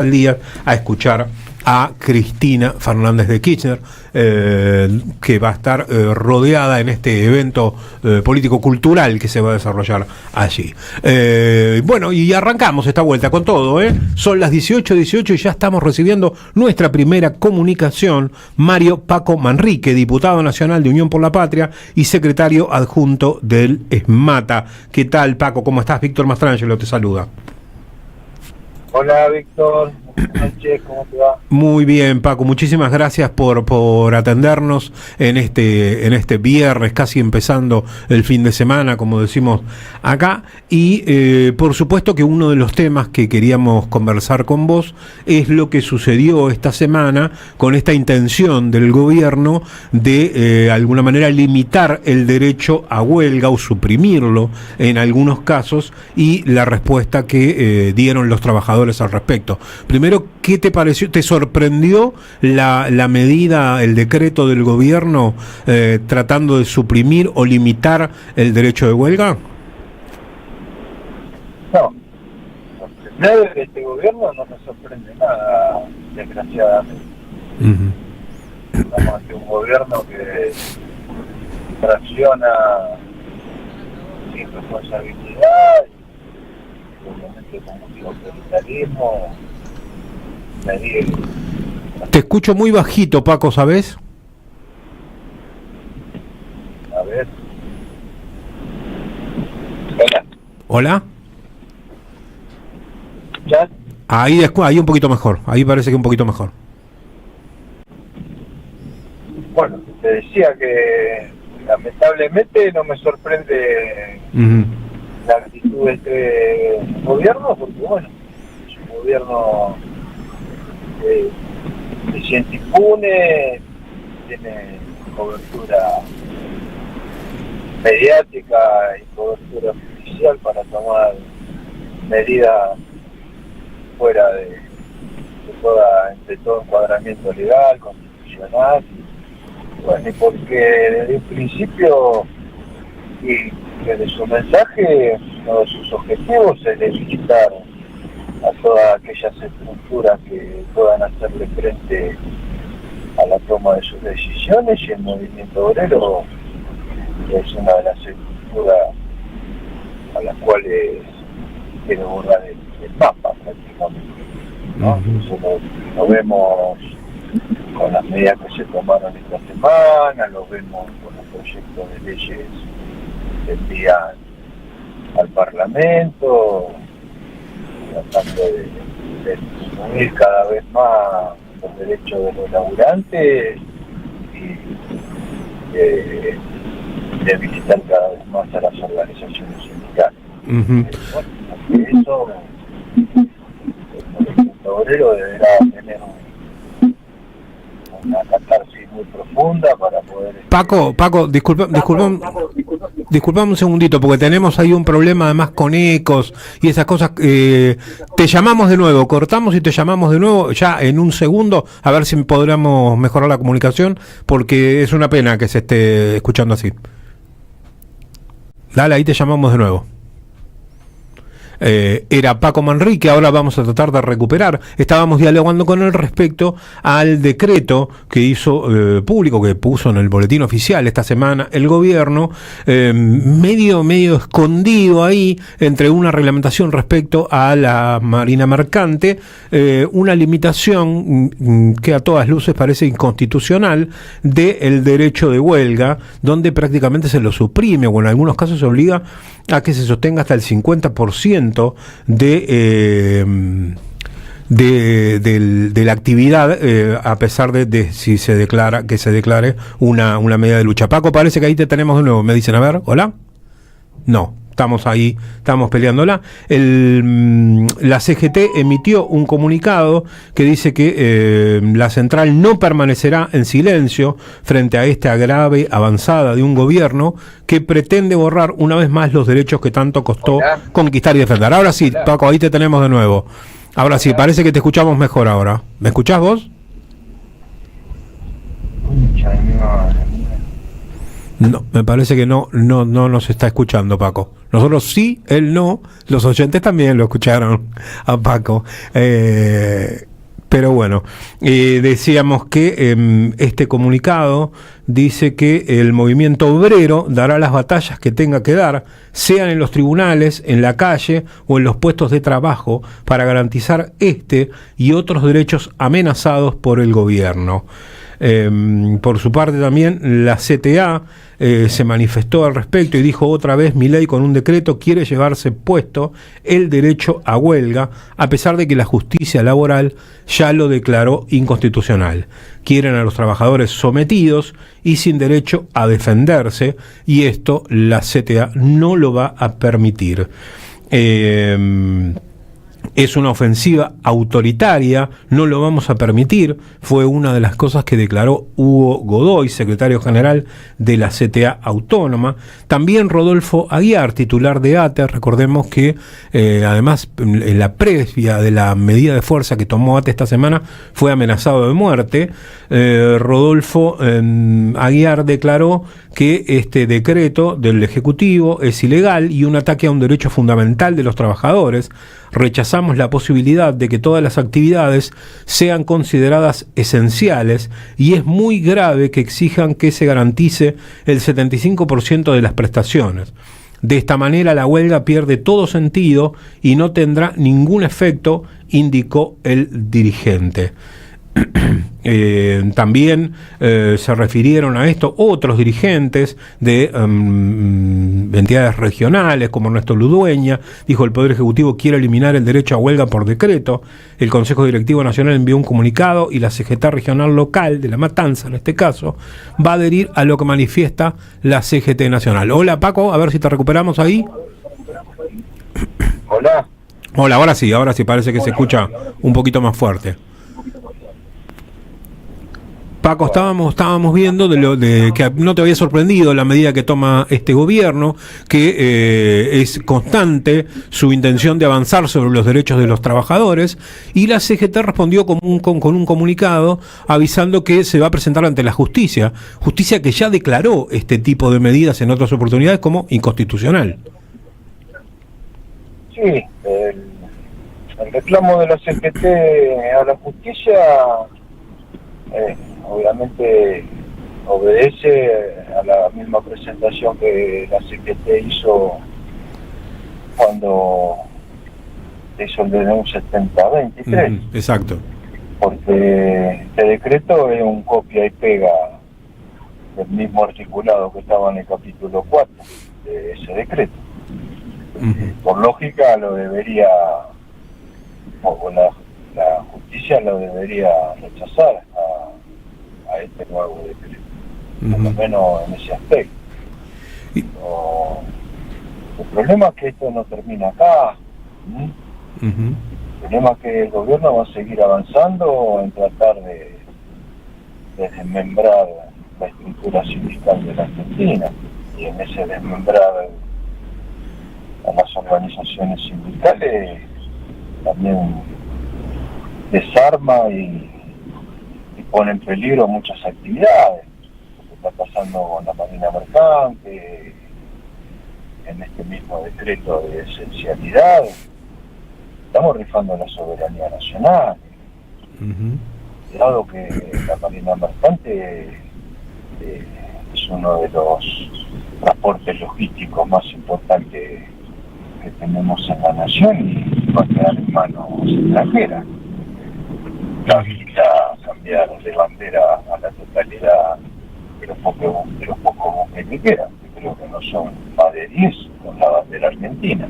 al día a escuchar a Cristina Fernández de Kirchner, que va a estar rodeada en este evento político-cultural que se va a desarrollar allí. Bueno, y arrancamos esta vuelta con todo, Son las 18:18 y ya estamos recibiendo nuestra primera comunicación. Mario Paco Manrique, diputado nacional de Unión por la Patria y secretario adjunto del ESMATA. ¿Qué tal, Paco? ¿Cómo estás? Víctor Mastrangelo te saluda. Hola, Víctor. Buenas noches, ¿cómo te va? Muy bien, Paco, muchísimas gracias por atendernos en este viernes, casi empezando el fin de semana, como decimos acá, y por supuesto que uno de los temas que queríamos conversar con vos es lo que sucedió esta semana con esta intención del gobierno de alguna manera limitar el derecho a huelga o suprimirlo en algunos casos, y la respuesta que dieron los trabajadores al respecto. Primero, ¿qué te pareció? ¿Te sorprendió la medida, el decreto del gobierno tratando de suprimir o limitar el derecho de huelga? No, sorprender de este gobierno no me sorprende nada, desgraciadamente. Estamos ante un gobierno que tracciona sin responsabilidad y obviamente con mucho autoritarismo. Te escucho muy bajito, Paco, ¿sabes? A ver. Hola. ¿Hola? ¿Ya? Ahí un poquito mejor, ahí parece que un poquito mejor. Bueno, te decía que lamentablemente no me sorprende la actitud de este gobierno, porque bueno, es un gobierno se siente impune, tiene cobertura mediática y cobertura judicial para tomar medidas fuera de todo encuadramiento legal, constitucional, y bueno, y porque desde un principio y desde su mensaje, uno de sus objetivos es limitar a todas aquellas estructuras que puedan hacerle frente a la toma de sus decisiones, y el movimiento obrero es una de las estructuras a las cuales quiere borrar el mapa prácticamente, ¿no? Eso lo vemos con las medidas que se tomaron esta semana, lo vemos con los proyectos de leyes que envían al Parlamento, tratando de disminuir cada vez más los derechos de los laburantes y de debilitar cada vez más a las organizaciones sindicales. Bueno, eso el movimiento obrero deberá tener una catarsis muy profunda para poder... Paco, disculpame un segundito, porque tenemos ahí un problema además con ecos y esas cosas. Te llamamos de nuevo, cortamos y te llamamos de nuevo ya en un segundo, a ver si podremos mejorar la comunicación, porque es una pena que se esté escuchando así. Dale, ahí te llamamos de nuevo. Era Paco Manrique. Ahora vamos a tratar de recuperar. Estábamos dialogando con él respecto al decreto que hizo público, que puso en el boletín oficial esta semana el gobierno, medio escondido ahí entre una reglamentación respecto a la marina mercante, una limitación que a todas luces parece inconstitucional del derecho de huelga, donde prácticamente se lo suprime o en algunos casos se obliga a que se sostenga hasta el 50% de la actividad, a pesar de si se declare una medida de lucha. Paco, parece que ahí te tenemos de nuevo. Me dicen, a ver, ¿hola? No, estamos ahí, estamos peleándola. La CGT emitió un comunicado que dice que la central no permanecerá en silencio frente a esta grave avanzada de un gobierno que pretende borrar una vez más los derechos que tanto costó conquistar y defender. Ahora sí, Paco, ahí te tenemos de nuevo. Ahora sí, parece que te escuchamos mejor ahora. ¿Me escuchás vos? No, me parece que no nos está escuchando, Paco. Nosotros sí, él no. Los oyentes también lo escucharon a Paco. Pero bueno, decíamos que este comunicado dice que el movimiento obrero dará las batallas que tenga que dar, sean en los tribunales, en la calle o en los puestos de trabajo, para garantizar este y otros derechos amenazados por el gobierno. Por su parte también la CTA se manifestó al respecto y dijo otra vez: Milei con un decreto quiere llevarse puesto el derecho a huelga, a pesar de que la justicia laboral ya lo declaró inconstitucional. Quieren a los trabajadores sometidos y sin derecho a defenderse, y esto la CTA no lo va a permitir. Es una ofensiva autoritaria, no lo vamos a permitir, fue una de las cosas que declaró Hugo Godoy, secretario general de la CTA Autónoma. También Rodolfo Aguiar, titular de ATE, recordemos que además en la previa de la medida de fuerza que tomó ATE esta semana fue amenazado de muerte. Rodolfo Aguiar declaró que este decreto del Ejecutivo es ilegal y un ataque a un derecho fundamental de los trabajadores. Rechazamos la posibilidad de que todas las actividades sean consideradas esenciales y es muy grave que exijan que se garantice el 75% de las prestaciones. De esta manera la huelga pierde todo sentido y no tendrá ningún efecto, indicó el dirigente. También se refirieron a esto otros dirigentes de entidades regionales como Ernesto Ludueña. Dijo: el Poder Ejecutivo quiere eliminar el derecho a huelga por decreto. El Consejo Directivo Nacional envió un comunicado y la CGT regional local de La Matanza, en este caso, va a adherir a lo que manifiesta la CGT Nacional. Hola, Paco, a ver si te recuperamos ahí. Hola. Hola, ahora sí parece que se escucha un poquito más fuerte. Paco, estábamos viendo de que no te había sorprendido la medida que toma este gobierno, que es constante su intención de avanzar sobre los derechos de los trabajadores, y la CGT respondió con un comunicado avisando que se va a presentar ante la justicia que ya declaró este tipo de medidas en otras oportunidades como inconstitucional. Sí, el reclamo de la CGT a la justicia obviamente obedece a la misma presentación que la CGT hizo cuando hizo el DNU 7023. Exacto. Porque este decreto es un copia y pega del mismo articulado que estaba en el capítulo 4 de ese decreto. Por lógica lo debería, o la justicia lo debería rechazar a este nuevo decreto, por lo menos en ese aspecto. El problema es que esto no termina acá. El problema es que el gobierno va a seguir avanzando en tratar de desmembrar la estructura sindical de la Argentina, y en ese desmembrar a las organizaciones sindicales también desarma y pone en peligro muchas actividades. Lo que está pasando con la Marina Mercante, en este mismo decreto de esencialidad, estamos rifando la soberanía nacional. Dado que la Marina Mercante es uno de los transportes logísticos más importantes que tenemos en la nación, y va a quedar en manos extranjeras. Habilita cambiar de bandera a la totalidad de los pocos buques que quedan, que creo que no son más de 10 con la bandera argentina.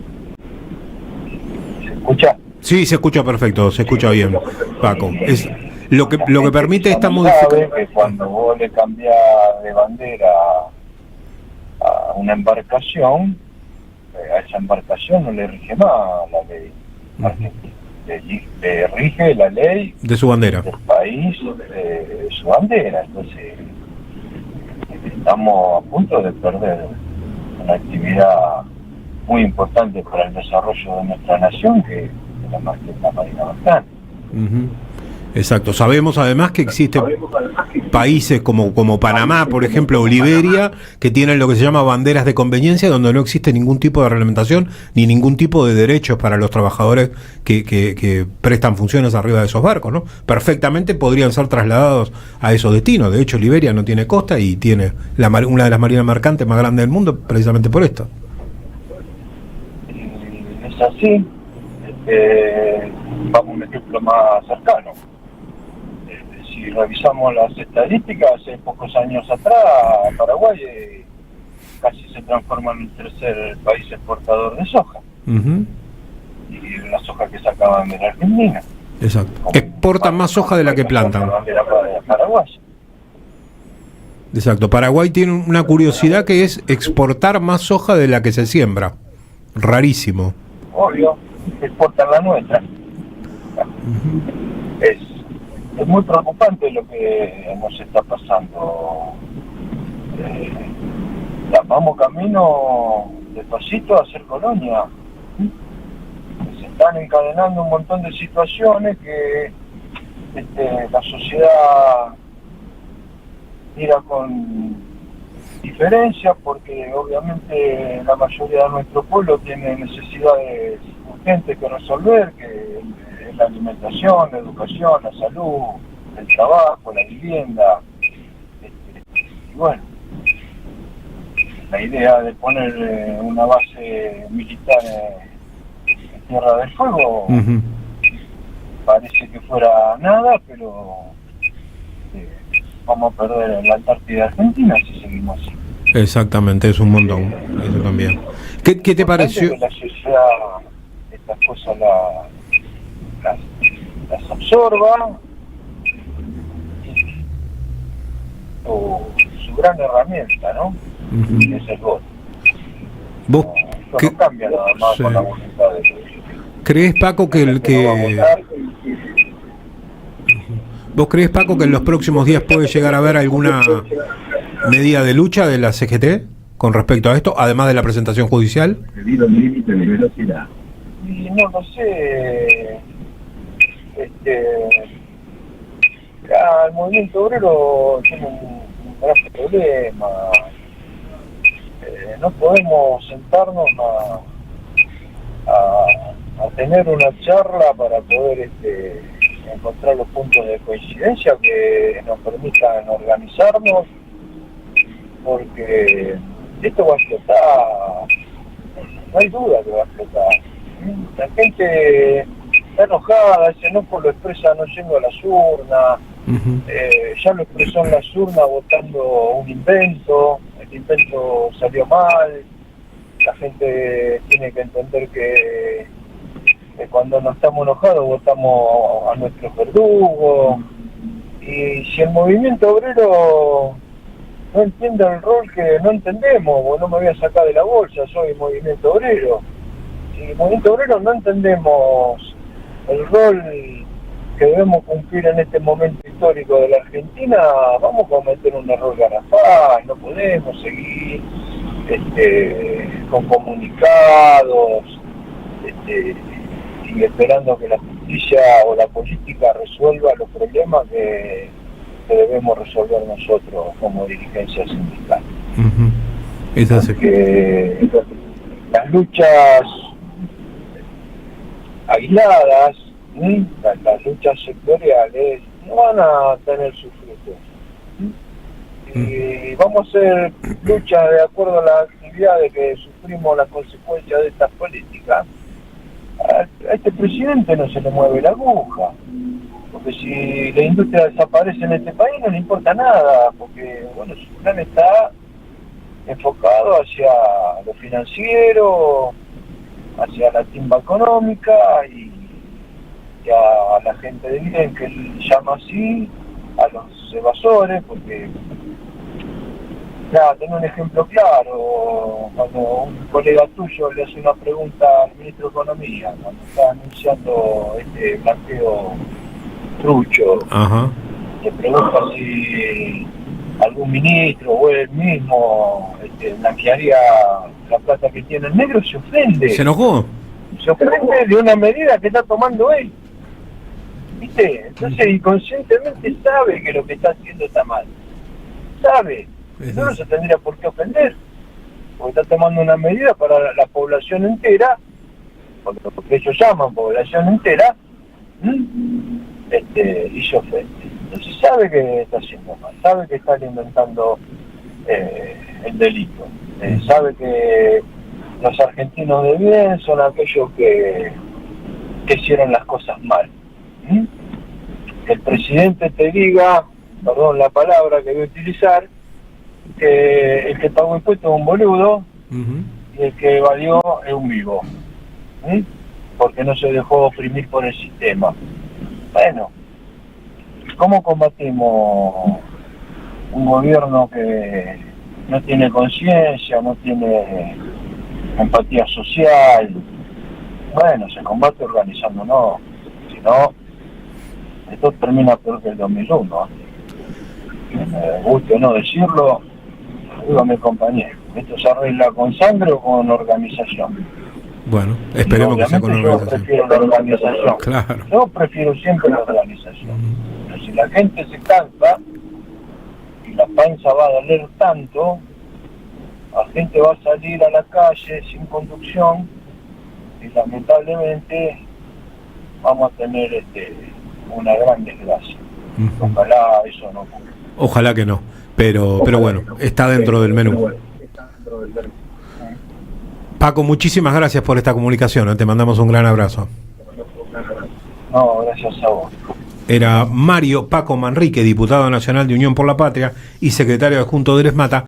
¿Se escucha? Sí, se escucha perfecto, se escucha bien, Paco. Es lo que permite esta modificación. Que cuando vos le cambiás de bandera a una embarcación, a esa embarcación no le rige más la ley argentina. Le rige la ley de su bandera del país, de su bandera. Entonces estamos a punto de perder una actividad muy importante para el desarrollo de nuestra nación, que es la Marina Mercante. Exacto. Sabemos además que existen países como Panamá, por ejemplo, o Liberia, que tienen lo que se llama banderas de conveniencia, donde no existe ningún tipo de reglamentación ni ningún tipo de derechos para los trabajadores que prestan funciones arriba de esos barcos, ¿no? Perfectamente podrían ser trasladados a esos destinos. De hecho, Liberia no tiene costa y tiene una de las marinas mercantes más grandes del mundo precisamente por esto. Es así. Vamos a un ejemplo más cercano. Si revisamos las estadísticas, hace pocos años atrás, Paraguay casi se transforma en el tercer país exportador de soja. Uh-huh. Y la soja que sacaban de la Argentina. Exacto. Exportan más soja de la que plantan. De la Paraguay. Exacto. Paraguay tiene una curiosidad que es exportar más soja de la que se siembra. Rarísimo. Obvio, exportan la nuestra. Uh-huh. Es muy preocupante lo que nos está pasando. Vamos camino despacito a hacer colonia. Se están encadenando un montón de situaciones que la sociedad mira con diferencia, porque obviamente la mayoría de nuestro pueblo tiene necesidades urgentes que resolver, que es la alimentación, la educación, la salud, el trabajo, la vivienda. Y bueno, la idea de poner una base militar en Tierra del Fuego uh-huh. Parece que fuera nada, pero vamos a perder la Antártida Argentina si seguimos así. Exactamente, es un montón, eso también. ¿Qué te pareció? Que la sociedad estas cosas las absorba, su gran herramienta, ¿no? Uh-huh. Es el voto. ¿Vos no cambia nada más sí. Con la voluntad de ellos. ¿Crees, Paco, ¿Vos crees, Paco, que en los próximos días puede llegar a haber alguna medida de lucha de la CGT con respecto a esto, además de la presentación judicial? Debido al límite de velocidad. Y no lo sé. El movimiento obrero tiene un grave problema. No podemos sentarnos a tener una charla para poder encontrar los puntos de coincidencia que nos permitan organizarnos, porque esto va a explotar, no hay duda que va a explotar. La gente está enojada, ese enojo lo expresa no yendo a las urnas, uh-huh. Ya lo expresó en las urnas votando un invento, el invento salió mal, la gente tiene que entender que cuando no estamos enojados votamos a nuestros verdugos, y si el movimiento obrero no entiende el rol que no entendemos, no me voy a sacar de la bolsa, soy movimiento obrero. Si el movimiento obrero no entendemos el rol que debemos cumplir en este momento histórico de la Argentina, vamos a cometer un error garrafal, no podemos seguir con comunicados y esperando que la justicia o la política resuelva los problemas que debemos resolver nosotros como dirigencia sindical. Uh-huh. Es así. Porque las luchas aisladas, las luchas sectoriales, no van a tener sus frutos. Y vamos a hacer luchas de acuerdo a las actividades que sufrimos las consecuencias de estas políticas. A este presidente no se le mueve la aguja, porque si la industria desaparece en este país no le importa nada, porque su plan está enfocado hacia lo financiero, hacia la timba económica y a la gente de bien, que él llama así, a los evasores, porque tengo un ejemplo claro. Cuando un colega tuyo le hace una pregunta al ministro de Economía, cuando está anunciando este blanqueo trucho, ajá, le pregunta si algún ministro o él mismo blanquearía la plata que tiene el negro, se ofende. ¿Se enojó? Se ofende de una medida que está tomando él. ¿Viste? Entonces inconscientemente sabe que lo que está haciendo está mal. Sabe. No se tendría por qué ofender. Porque está tomando una medida para la población entera, porque lo que ellos llaman población entera, y se ofende. Entonces sabe que está haciendo mal, sabe que está alimentando el delito, sabe que los argentinos de bien son aquellos que hicieron las cosas mal. Que el presidente te diga, perdón la palabra que voy a utilizar, que el que pagó impuestos es un boludo y el que evadió es un vivo, porque no se dejó oprimir por el sistema. Bueno, ¿cómo combatimos un gobierno que no tiene conciencia, no tiene empatía social? Bueno, se combate organizándonos, si no, esto termina peor que el 2001. Me guste o no decirlo, digo a mi compañero, ¿esto se arregla con sangre o con organización? Bueno, esperemos que sea con organización. Yo prefiero la organización. Claro. Yo prefiero siempre la organización. Pero si la gente se cansa y la panza va a doler tanto, la gente va a salir a la calle sin conducción y lamentablemente vamos a tener una gran desgracia. Ojalá eso no ocurra. Ojalá que no, pero bueno, está dentro del menú. Paco, muchísimas gracias por esta comunicación, te mandamos un gran abrazo. No, gracias a vos. Era Mario Paco Manrique, diputado nacional de Unión por la Patria y secretario adjunto de Eresmata.